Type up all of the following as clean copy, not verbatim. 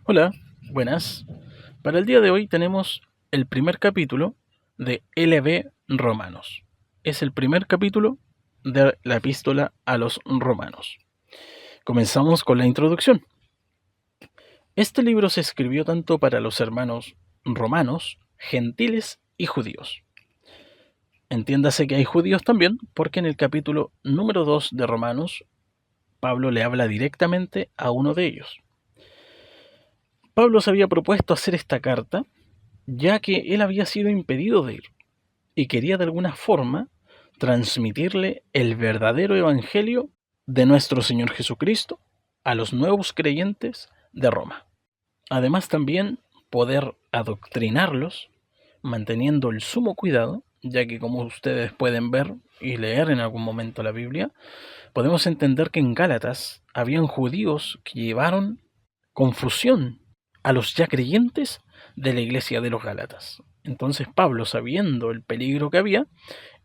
Hola, buenas. Para el día de hoy tenemos el primer capítulo de LB Romanos. Es el primer capítulo de la epístola a los romanos. Comenzamos con la introducción. Este libro se escribió tanto para los hermanos romanos, gentiles y judíos. Entiéndase que hay judíos también, porque en el capítulo número 2 de Romanos, Pablo le habla directamente a uno de ellos. Pablo se había propuesto hacer esta carta ya que él había sido impedido de ir y quería de alguna forma transmitirle el verdadero evangelio de nuestro Señor Jesucristo a los nuevos creyentes de Roma. Además también poder adoctrinarlos manteniendo el sumo cuidado, ya que como ustedes pueden ver y leer en algún momento la Biblia, podemos entender que en Gálatas habían judíos que llevaron confusión a los ya creyentes de la iglesia de los Gálatas. Entonces Pablo, sabiendo el peligro que había,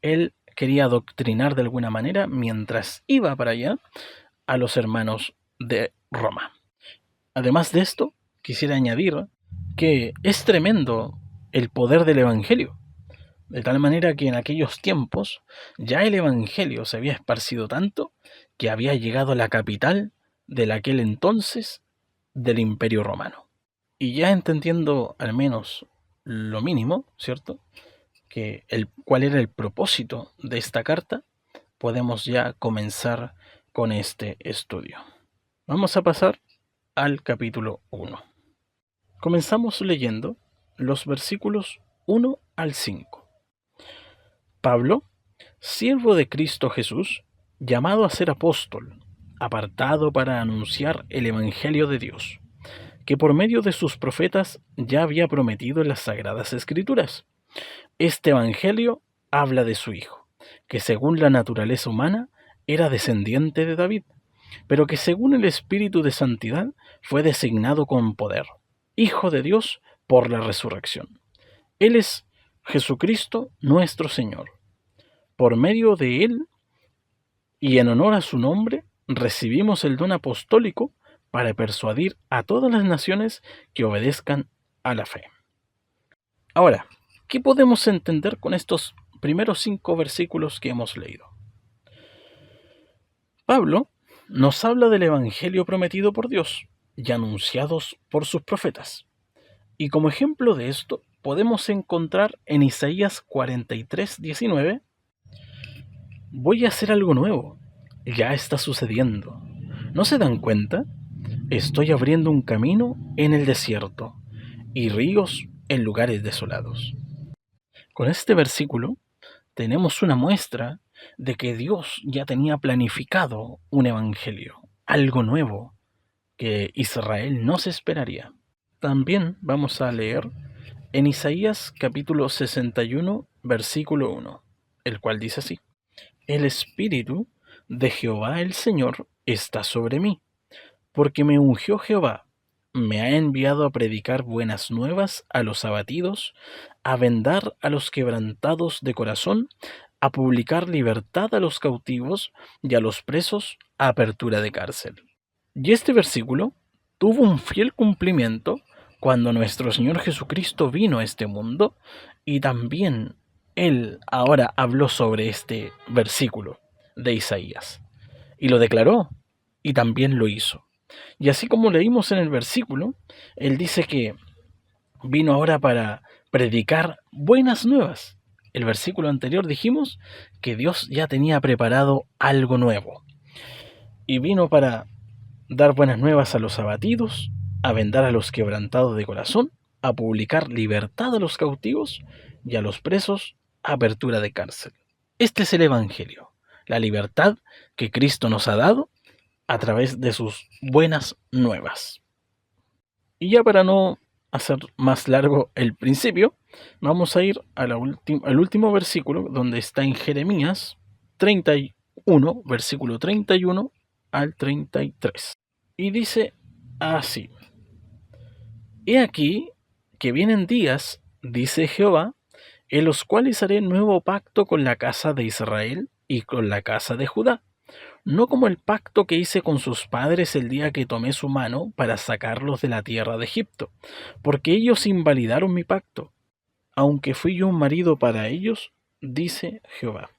él quería adoctrinar de alguna manera mientras iba para allá a los hermanos de Roma. Además de esto, quisiera añadir que es tremendo el poder del Evangelio, de tal manera que en aquellos tiempos ya el Evangelio se había esparcido tanto que había llegado a la capital de aquel entonces del Imperio Romano. Y ya entendiendo al menos lo mínimo, ¿cierto? Cuál era el propósito de esta carta, podemos ya comenzar con este estudio. Vamos a pasar al capítulo 1. Comenzamos leyendo los versículos 1 al 5. Pablo, siervo de Cristo Jesús, llamado a ser apóstol, apartado para anunciar el Evangelio de Dios, que por medio de sus profetas ya había prometido en las Sagradas Escrituras. Este Evangelio habla de su Hijo, que según la naturaleza humana era descendiente de David, pero que según el Espíritu de Santidad fue designado con poder, Hijo de Dios por la resurrección. Él es Jesucristo nuestro Señor. Por medio de Él y en honor a su nombre, recibimos el don apostólico para persuadir a todas las naciones que obedezcan a la fe. Ahora, ¿qué podemos entender con estos primeros 5 versículos que hemos leído? Pablo nos habla del Evangelio prometido por Dios y anunciados por sus profetas. Y como ejemplo de esto, podemos encontrar en Isaías 43:19: voy a hacer algo nuevo, ya está sucediendo. ¿No se dan cuenta? Estoy abriendo un camino en el desierto y ríos en lugares desolados. Con este versículo tenemos una muestra de que Dios ya tenía planificado un evangelio, algo nuevo que Israel no se esperaría. También vamos a leer en Isaías capítulo 61, versículo 1, el cual dice así: el Espíritu de Jehová el Señor está sobre mí, porque me ungió Jehová, me ha enviado a predicar buenas nuevas a los abatidos, a vendar a los quebrantados de corazón, a publicar libertad a los cautivos y a los presos apertura de cárcel. Y este versículo tuvo un fiel cumplimiento cuando nuestro Señor Jesucristo vino a este mundo, y también Él ahora habló sobre este versículo de Isaías y lo declaró y también lo hizo. Y así como leímos en el versículo, Él dice que vino ahora para predicar buenas nuevas. El versículo anterior dijimos que Dios ya tenía preparado algo nuevo y vino para dar buenas nuevas a los abatidos, a vendar a los quebrantados de corazón, a publicar libertad a los cautivos y a los presos apertura de cárcel. Este es el Evangelio, la libertad que Cristo nos ha dado a través de sus buenas nuevas. Y ya para no hacer más largo el principio, vamos a ir al último versículo, donde está en Jeremías 31, versículo 31 al 33. Y dice así: he aquí que vienen días, dice Jehová, en los cuales haré nuevo pacto con la casa de Israel y con la casa de Judá, no como el pacto que hice con sus padres el día que tomé su mano para sacarlos de la tierra de Egipto, porque ellos invalidaron mi pacto, aunque fui yo un marido para ellos, dice Jehová.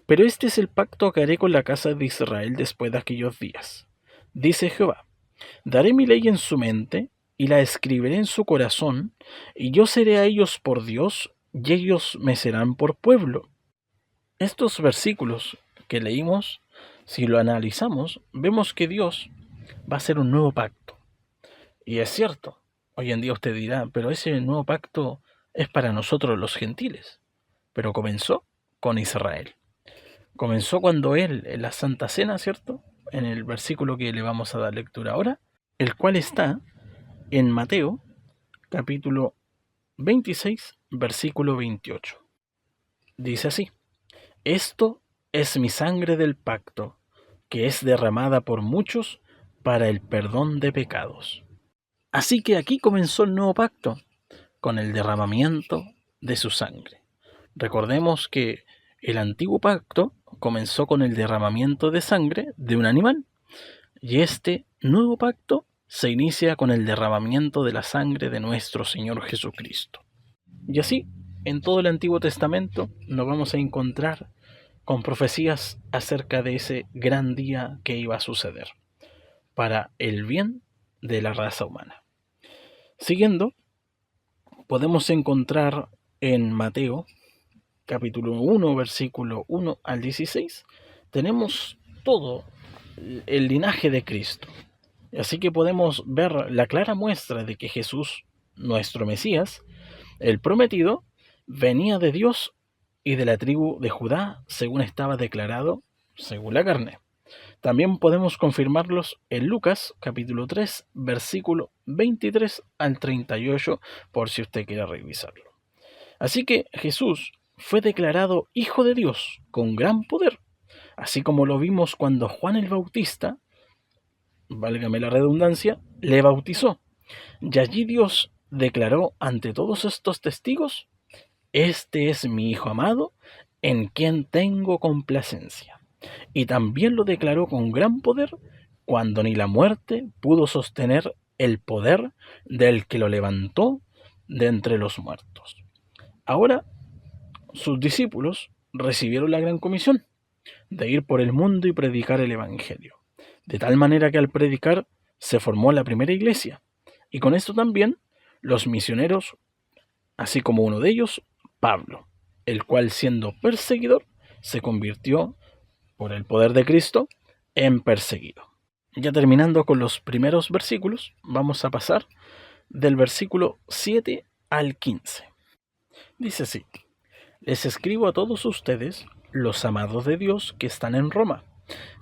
Pero este es el pacto que haré con la casa de Israel después de aquellos días, dice Jehová. Daré mi ley en su mente y la escribiré en su corazón, y yo seré a ellos por Dios, y ellos me serán por pueblo. Estos versículos que leímos, si lo analizamos, vemos que Dios va a hacer un nuevo pacto. Y es cierto, hoy en día usted dirá, pero ese nuevo pacto es para nosotros los gentiles. Pero comenzó con Israel. Comenzó cuando Él, en la Santa Cena, ¿cierto? En el versículo que le vamos a dar lectura ahora, el cual está en Mateo, capítulo 26, versículo 28. Dice así: Esto es mi sangre del pacto, que es derramada por muchos para el perdón de pecados. Así que aquí comenzó el nuevo pacto, con el derramamiento de su sangre. Recordemos que el antiguo pacto comenzó con el derramamiento de sangre de un animal, y este nuevo pacto se inicia con el derramamiento de la sangre de nuestro Señor Jesucristo. Y así, en todo el Antiguo Testamento nos vamos a encontrar con profecías acerca de ese gran día que iba a suceder, para el bien de la raza humana. Siguiendo, podemos encontrar en Mateo, capítulo 1, versículo 1 al 16, tenemos todo el linaje de Cristo. Así que podemos ver la clara muestra de que Jesús, nuestro Mesías, el prometido, venía de Dios y de la tribu de Judá, según estaba declarado según la carne. También podemos confirmarlos en Lucas, capítulo 3, versículo 23 al 38, por si usted quiere revisarlo. Así que Jesús fue declarado Hijo de Dios con gran poder, así como lo vimos cuando Juan el Bautista, válgame la redundancia, le bautizó. Y allí Dios declaró ante todos estos testigos: Este es mi Hijo amado, en quien tengo complacencia. Y también lo declaró con gran poder cuando ni la muerte pudo sostener el poder del que lo levantó de entre los muertos. Ahora sus discípulos recibieron la gran comisión de ir por el mundo y predicar el Evangelio. De tal manera que al predicar se formó la primera iglesia. Y con esto también los misioneros, así como uno de ellos, Pablo, el cual siendo perseguidor se convirtió, por el poder de Cristo, en perseguido. Ya terminando con los primeros versículos, vamos a pasar del versículo 7 al 15. Dice así: Les escribo a todos ustedes, los amados de Dios que están en Roma,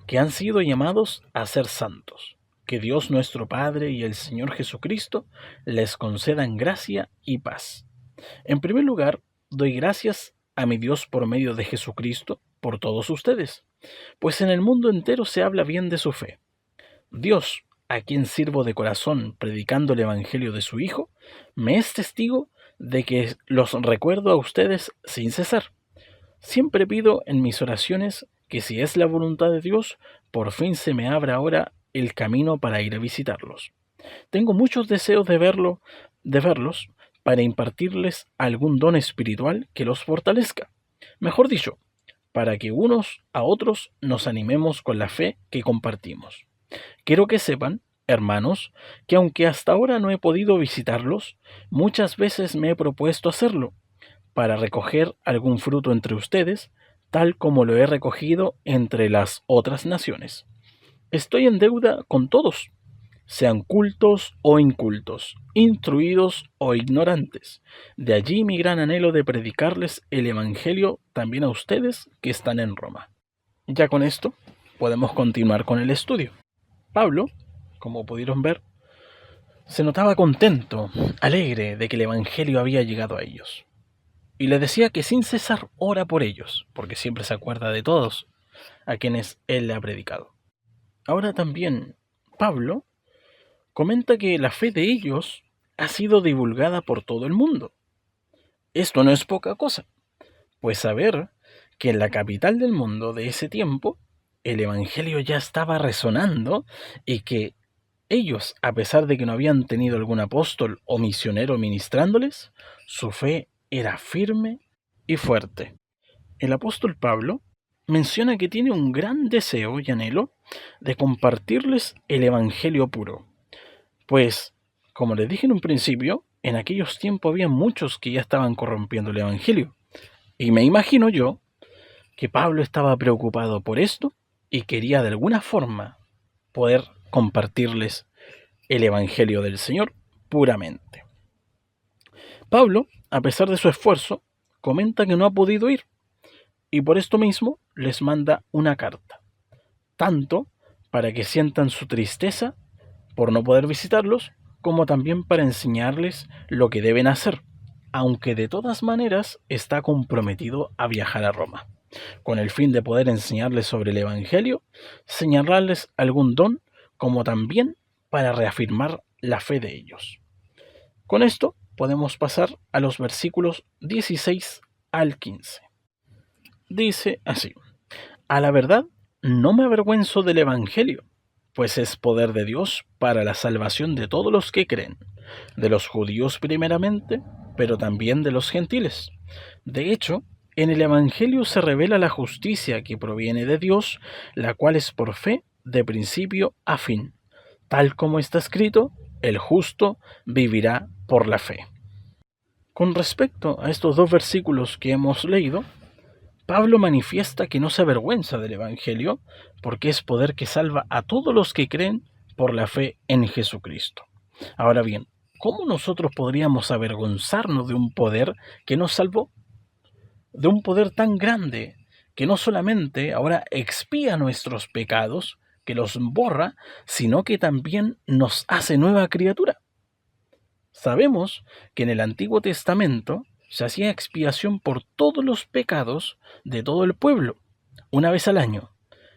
que han sido llamados a ser santos. Que Dios nuestro Padre y el Señor Jesucristo les concedan gracia y paz. En primer lugar, doy gracias a mi Dios por medio de Jesucristo por todos ustedes, pues en el mundo entero se habla bien de su fe. Dios, a quien sirvo de corazón predicando el Evangelio de su Hijo, me es testigo de que los recuerdo a ustedes sin cesar. Siempre pido en mis oraciones que, si es la voluntad de Dios, por fin se me abra ahora el camino para ir a visitarlos. Tengo muchos deseos de verlos, para impartirles algún don espiritual que los fortalezca. Mejor dicho, para que unos a otros nos animemos con la fe que compartimos. Quiero que sepan, hermanos, que aunque hasta ahora no he podido visitarlos, muchas veces me he propuesto hacerlo, para recoger algún fruto entre ustedes, tal como lo he recogido entre las otras naciones. Estoy en deuda con todos, sean cultos o incultos, instruidos o ignorantes. De allí mi gran anhelo de predicarles el Evangelio también a ustedes que están en Roma. Ya con esto podemos continuar con el estudio. Pablo, como pudieron ver, se notaba contento, alegre de que el Evangelio había llegado a ellos. Y les decía que sin cesar ora por ellos, porque siempre se acuerda de todos a quienes él le ha predicado. Ahora también Pablo comenta que la fe de ellos ha sido divulgada por todo el mundo. Esto no es poca cosa, pues saber que en la capital del mundo de ese tiempo el Evangelio ya estaba resonando y que ellos, a pesar de que no habían tenido algún apóstol o misionero ministrándoles, su fe era firme y fuerte. El apóstol Pablo menciona que tiene un gran deseo y anhelo de compartirles el Evangelio puro, pues, como les dije en un principio, en aquellos tiempos había muchos que ya estaban corrompiendo el Evangelio, y me imagino yo que Pablo estaba preocupado por esto y quería de alguna forma poder compartirles el Evangelio del Señor puramente. Pablo, a pesar de su esfuerzo, comenta que no ha podido ir y por esto mismo les manda una carta, tanto para que sientan su tristeza por no poder visitarlos, como también para enseñarles lo que deben hacer, aunque de todas maneras está comprometido a viajar a Roma, con el fin de poder enseñarles sobre el Evangelio, señalarles algún don, como también para reafirmar la fe de ellos. Con esto podemos pasar a los versículos 16 al 15. Dice así: a la verdad, no me avergüenzo del Evangelio, pues es poder de Dios para la salvación de todos los que creen, de los judíos primeramente, pero también de los gentiles. De hecho, en el Evangelio se revela la justicia que proviene de Dios, la cual es por fe de principio a fin. Tal como está escrito, el justo vivirá por la fe. Con respecto a estos dos versículos que hemos leído, Pablo manifiesta que no se avergüenza del Evangelio porque es poder que salva a todos los que creen por la fe en Jesucristo. Ahora bien, ¿cómo nosotros podríamos avergonzarnos de un poder que nos salvó? De un poder tan grande que no solamente ahora expía nuestros pecados, que los borra, sino que también nos hace nueva criatura. Sabemos que en el Antiguo Testamento se hacía expiación por todos los pecados de todo el pueblo, una vez al año,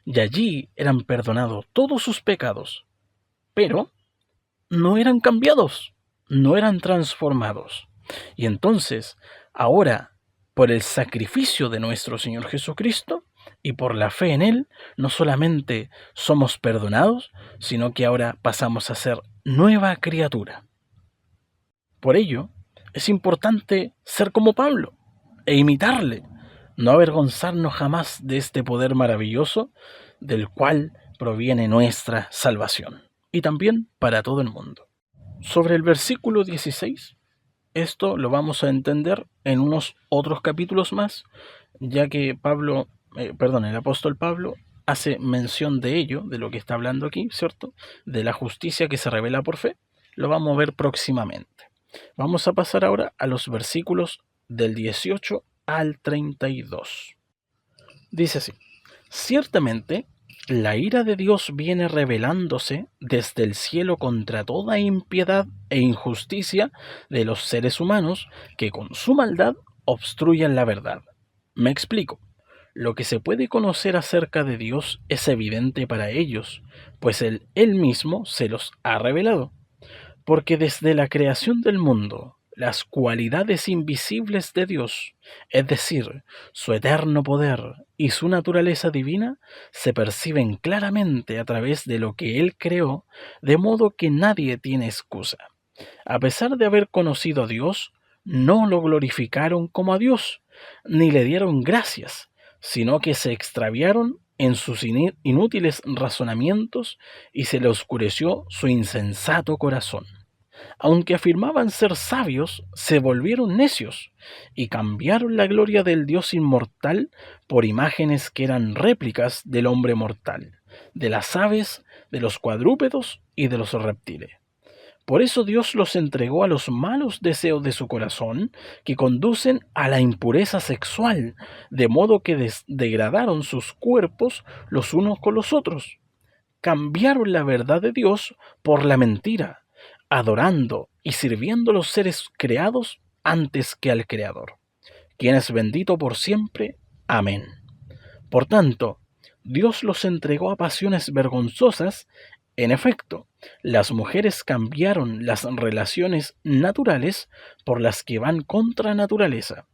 y allí eran perdonados todos sus pecados, pero no eran cambiados, no eran transformados. Y entonces, ahora, por el sacrificio de nuestro Señor Jesucristo y por la fe en Él, no solamente somos perdonados, sino que ahora pasamos a ser nueva criatura. Por ello, es importante ser como Pablo e imitarle, no avergonzarnos jamás de este poder maravilloso del cual proviene nuestra salvación, y también para todo el mundo. Sobre el versículo 16, esto lo vamos a entender en unos otros capítulos más, ya que el apóstol Pablo hace mención de ello, de lo que está hablando aquí, ¿cierto? De la justicia que se revela por fe, lo vamos a ver próximamente. Vamos a pasar ahora a los versículos del 18 al 32. Dice así: ciertamente, la ira de Dios viene revelándose desde el cielo contra toda impiedad e injusticia de los seres humanos que con su maldad obstruyen la verdad. Me explico. Lo que se puede conocer acerca de Dios es evidente para ellos, pues Él mismo se los ha revelado. Porque desde la creación del mundo, las cualidades invisibles de Dios, es decir, su eterno poder y su naturaleza divina, se perciben claramente a través de lo que Él creó, de modo que nadie tiene excusa. A pesar de haber conocido a Dios, no lo glorificaron como a Dios, ni le dieron gracias, sino que se extraviaron en sus inútiles razonamientos y se le oscureció su insensato corazón. Aunque afirmaban ser sabios, se volvieron necios y cambiaron la gloria del Dios inmortal por imágenes que eran réplicas del hombre mortal, de las aves, de los cuadrúpedos y de los reptiles. Por eso Dios los entregó a los malos deseos de su corazón, que conducen a la impureza sexual, de modo que degradaron sus cuerpos los unos con los otros. Cambiaron la verdad de Dios por la mentira, adorando y sirviendo a los seres creados antes que al Creador, quien es bendito por siempre. Amén. Por tanto, Dios los entregó a pasiones vergonzosas. En efecto, las mujeres cambiaron las relaciones naturales por las que van contra naturaleza.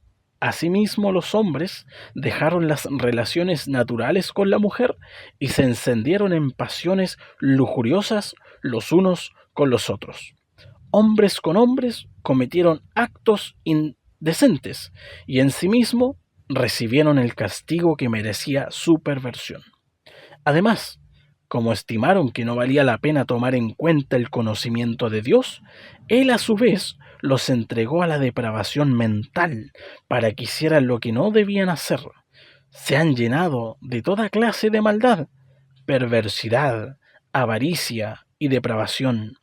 Asimismo, los hombres dejaron las relaciones naturales con la mujer y se encendieron en pasiones lujuriosas los unos con los otros. Hombres con hombres cometieron actos indecentes y en sí mismo recibieron el castigo que merecía su perversión. Además, como estimaron que no valía la pena tomar en cuenta el conocimiento de Dios, Él a su vez los entregó a la depravación mental para que hicieran lo que no debían hacer. Se han llenado de toda clase de maldad, perversidad, avaricia y depravación.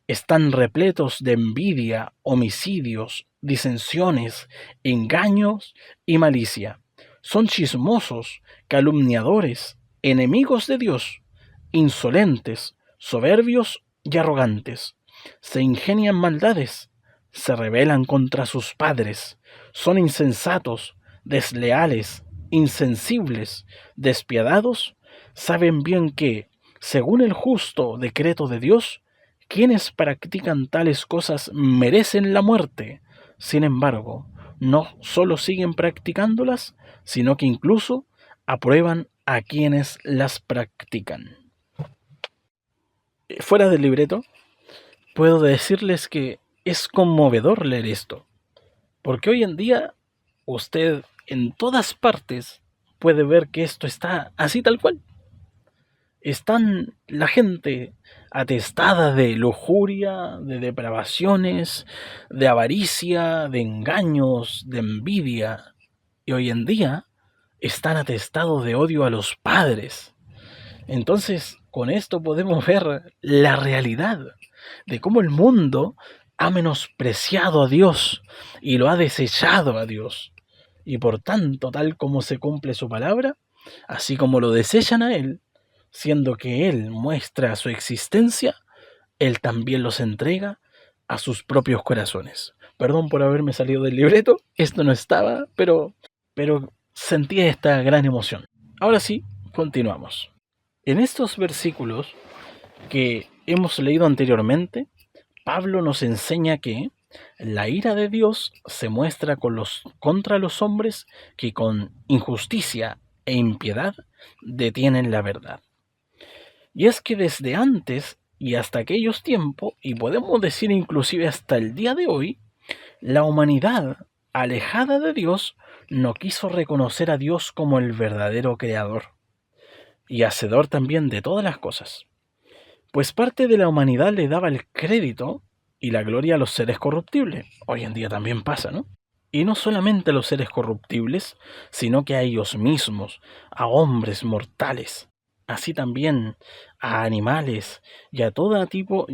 Están repletos de envidia, homicidios, disensiones, engaños y malicia. Son chismosos, calumniadores, enemigos de Dios, insolentes, soberbios y arrogantes. Se ingenian maldades, se rebelan contra sus padres, son insensatos, desleales, insensibles, despiadados. Saben bien que, según el justo decreto de Dios, quienes practican tales cosas merecen la muerte. Sin embargo, no solo siguen practicándolas, sino que incluso aprueban a quienes las practican. Fuera del libreto, puedo decirles que es conmovedor leer esto, porque hoy en día usted en todas partes puede ver que esto está así tal cual. Están la gente atestada de lujuria, de depravaciones, de avaricia, de engaños, de envidia, y hoy en día están atestados de odio a los padres. Entonces, con esto podemos ver la realidad de cómo el mundo ha menospreciado a Dios y lo ha desechado a Dios. Y por tanto, tal como se cumple su palabra, así como lo desechan a Él, siendo que Él muestra su existencia, Él también los entrega a sus propios corazones. Perdón por haberme salido del libreto, esto no estaba, pero sentí esta gran emoción. Ahora sí, continuamos. En estos versículos que hemos leído anteriormente, Pablo nos enseña que la ira de Dios se muestra contra los hombres que con injusticia e impiedad detienen la verdad. Y es que desde antes y hasta aquellos tiempos, y podemos decir inclusive hasta el día de hoy, la humanidad, alejada de Dios, no quiso reconocer a Dios como el verdadero creador y hacedor también de todas las cosas. Pues parte de la humanidad le daba el crédito y la gloria a los seres corruptibles. Hoy en día también pasa, ¿no? Y no solamente a los seres corruptibles, sino que a ellos mismos, a hombres mortales, así también a animales y a todo tipo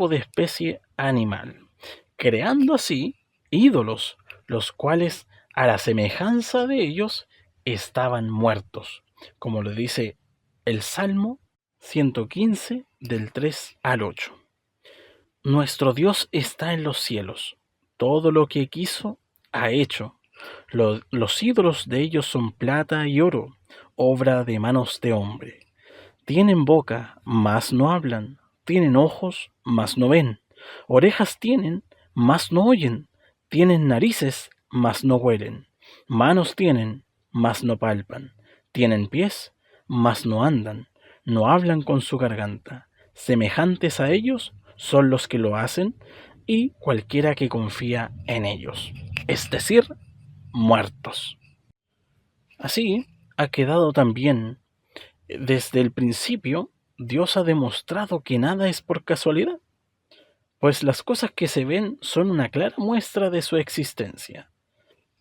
de especie animal, creando así ídolos, los cuales a la semejanza de ellos estaban muertos, como le dice el Salmo 115 del 3 al 8. Nuestro Dios está en los cielos, todo lo que quiso ha hecho. Los ídolos de ellos son plata y oro, obra de manos de hombre. Tienen boca, mas no hablan, tienen ojos, mas no ven, orejas tienen, mas no oyen, tienen narices, mas no huelen, manos tienen, mas no palpan, tienen pies, mas no andan, no hablan con su garganta. Semejantes a ellos son los que lo hacen y cualquiera que confía en ellos, es decir, muertos. Así ha quedado también desde el principio. Dios ha demostrado que nada es por casualidad, pues las cosas que se ven son una clara muestra de su existencia.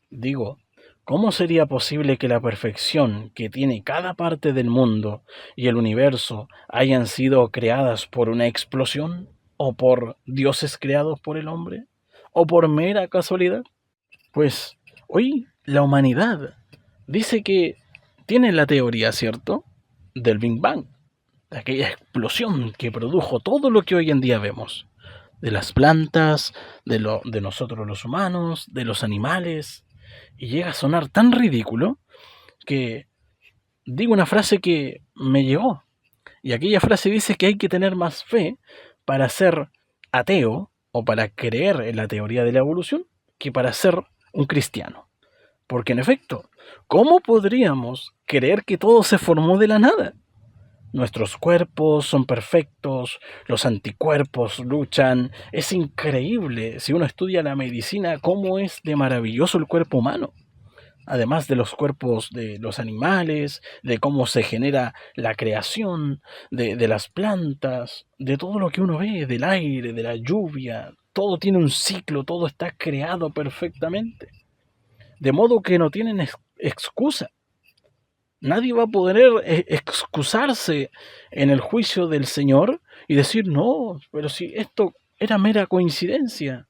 Digo, ¿cómo sería posible que la perfección que tiene cada parte del mundo y el universo hayan sido creadas por una explosión? ¿O por dioses creados por el hombre? ¿O por mera casualidad? Pues hoy la humanidad dice que tiene la teoría, ¿cierto?, del Big Bang, de aquella explosión que produjo todo lo que hoy en día vemos, de las plantas, de nosotros los humanos, de los animales, y llega a sonar tan ridículo que digo una frase que me llegó, y aquella frase dice que hay que tener más fe para ser ateo o para creer en la teoría de la evolución que para ser un cristiano. Porque en efecto, ¿cómo podríamos creer que todo se formó de la nada? Nuestros cuerpos son perfectos, los anticuerpos luchan. Es increíble, si uno estudia la medicina, cómo es de maravilloso el cuerpo humano. Además de los cuerpos de los animales, de cómo se genera la creación, de las plantas, de todo lo que uno ve, del aire, de la lluvia. Todo tiene un ciclo, todo está creado perfectamente. De modo que no tienen excusa. Nadie va a poder excusarse en el juicio del Señor y decir, no, pero si esto era mera coincidencia.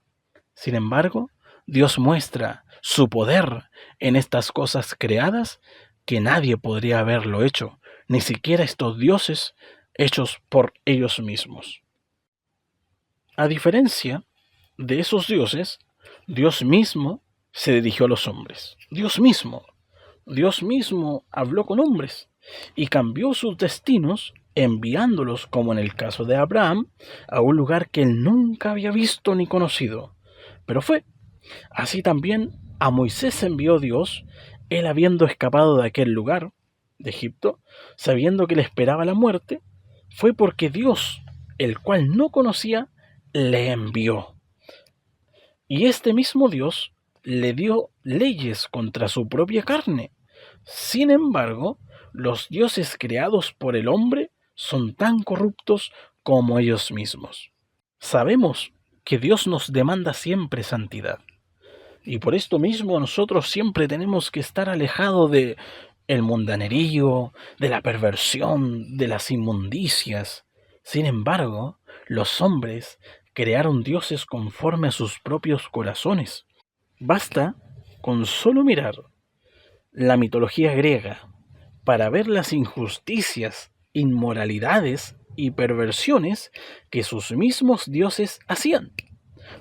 Sin embargo, Dios muestra su poder en estas cosas creadas que nadie podría haberlo hecho, ni siquiera estos dioses hechos por ellos mismos. A diferencia de esos dioses, Dios mismo se dirigió a los hombres. Dios mismo habló con hombres y cambió sus destinos enviándolos, como en el caso de Abraham, a un lugar que él nunca había visto ni conocido. Pero fue así también a Moisés envió Dios, él habiendo escapado de aquel lugar, de Egipto, sabiendo que le esperaba la muerte, fue porque Dios, el cual no conocía, le envió. Y este mismo Dios le dio leyes contra su propia carne. Sin embargo, los dioses creados por el hombre son tan corruptos como ellos mismos. Sabemos que Dios nos demanda siempre santidad. Y por esto mismo nosotros siempre tenemos que estar alejados de el mundanerío, de la perversión, de las inmundicias. Sin embargo, los hombres crearon dioses conforme a sus propios corazones. Basta con solo mirar la mitología griega para ver las injusticias, inmoralidades y perversiones que sus mismos dioses hacían,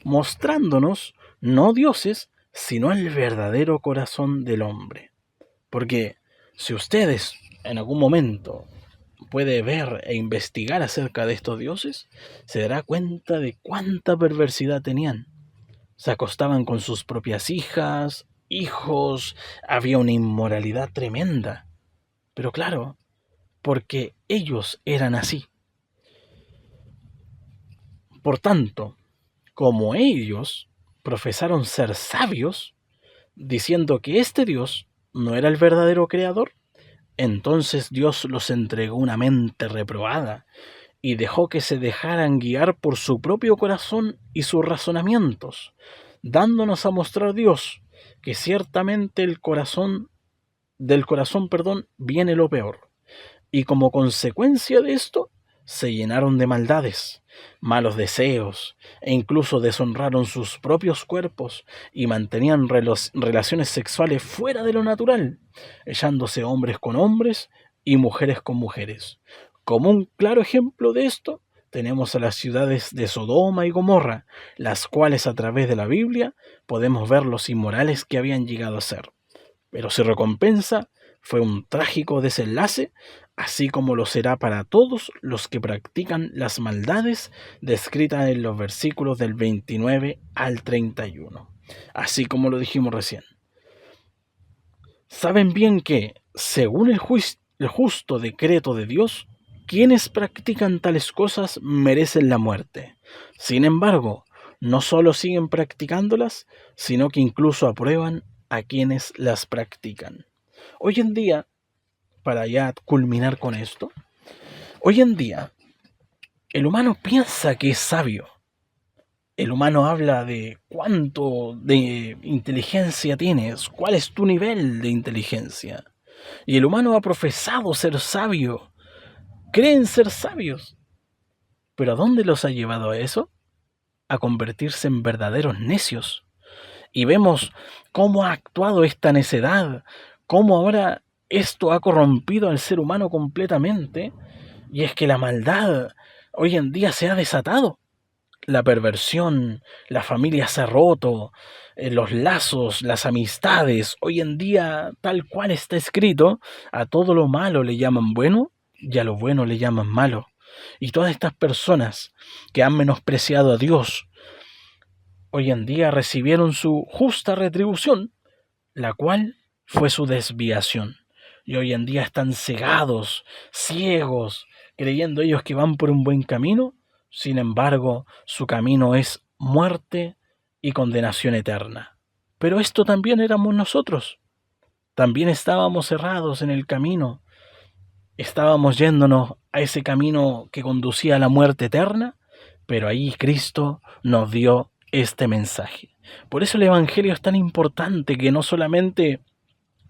mostrándonos no dioses, sino el verdadero corazón del hombre. Porque si ustedes en algún momento puede ver e investigar acerca de estos dioses, se dará cuenta de cuánta perversidad tenían. Se acostaban con sus propias hijas, hijos, había una inmoralidad tremenda. Pero claro, porque ellos eran así. Por tanto, como ellos profesaron ser sabios, diciendo que este Dios no era el verdadero creador, entonces Dios los entregó una mente reprobada y dejó que se dejaran guiar por su propio corazón y sus razonamientos, dándonos a mostrar Dios que ciertamente del corazón, viene lo peor. Y como consecuencia de esto, se llenaron de maldades, malos deseos, e incluso deshonraron sus propios cuerpos y mantenían relaciones sexuales fuera de lo natural, echándose hombres con hombres y mujeres con mujeres. Como un claro ejemplo de esto, tenemos a las ciudades de Sodoma y Gomorra, las cuales a través de la Biblia podemos ver los inmorales que habían llegado a ser. Pero su recompensa fue un trágico desenlace, así como lo será para todos los que practican las maldades descritas en los versículos del 29 al 31. Así como lo dijimos recién. Saben bien que, según el justo decreto de Dios, quienes practican tales cosas merecen la muerte. Sin embargo, no solo siguen practicándolas, sino que incluso aprueban a quienes las practican. Hoy en día, para ya culminar con esto, hoy en día el humano piensa que es sabio. El humano habla de cuánto de inteligencia tienes, cuál es tu nivel de inteligencia. Y el humano ha profesado ser sabio, creen ser sabios. Pero ¿a dónde los ha llevado a eso? A convertirse en verdaderos necios. Y vemos cómo ha actuado esta necedad, cómo ahora esto ha corrompido al ser humano completamente, y es que la maldad hoy en día se ha desatado. La perversión, la familia se ha roto, los lazos, las amistades, hoy en día, tal cual está escrito, a todo lo malo le llaman bueno y a lo bueno le llaman malo. Y todas estas personas que han menospreciado a Dios, hoy en día recibieron su justa retribución, la cual fue su desviación. Y hoy en día están cegados, ciegos, creyendo ellos que van por un buen camino. Sin embargo, su camino es muerte y condenación eterna. Pero esto también éramos nosotros. También estábamos cerrados en el camino. Estábamos yéndonos a ese camino que conducía a la muerte eterna, pero ahí Cristo nos dio este mensaje. Por eso el Evangelio es tan importante, que no solamente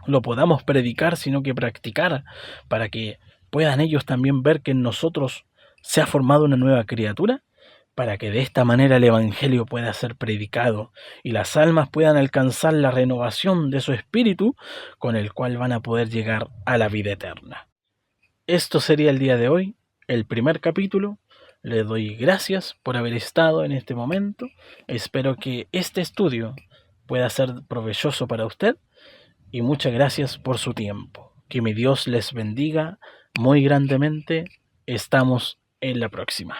lo podamos predicar, sino que practicar, para que puedan ellos también ver que en nosotros se ha formado una nueva criatura, para que de esta manera el Evangelio pueda ser predicado y las almas puedan alcanzar la renovación de su espíritu, con el cual van a poder llegar a la vida eterna. Esto sería el día de hoy, el primer capítulo. Le doy gracias por haber estado en este momento. Espero que este estudio pueda ser provechoso para usted y muchas gracias por su tiempo. Que mi Dios les bendiga muy grandemente. Estamos en la próxima.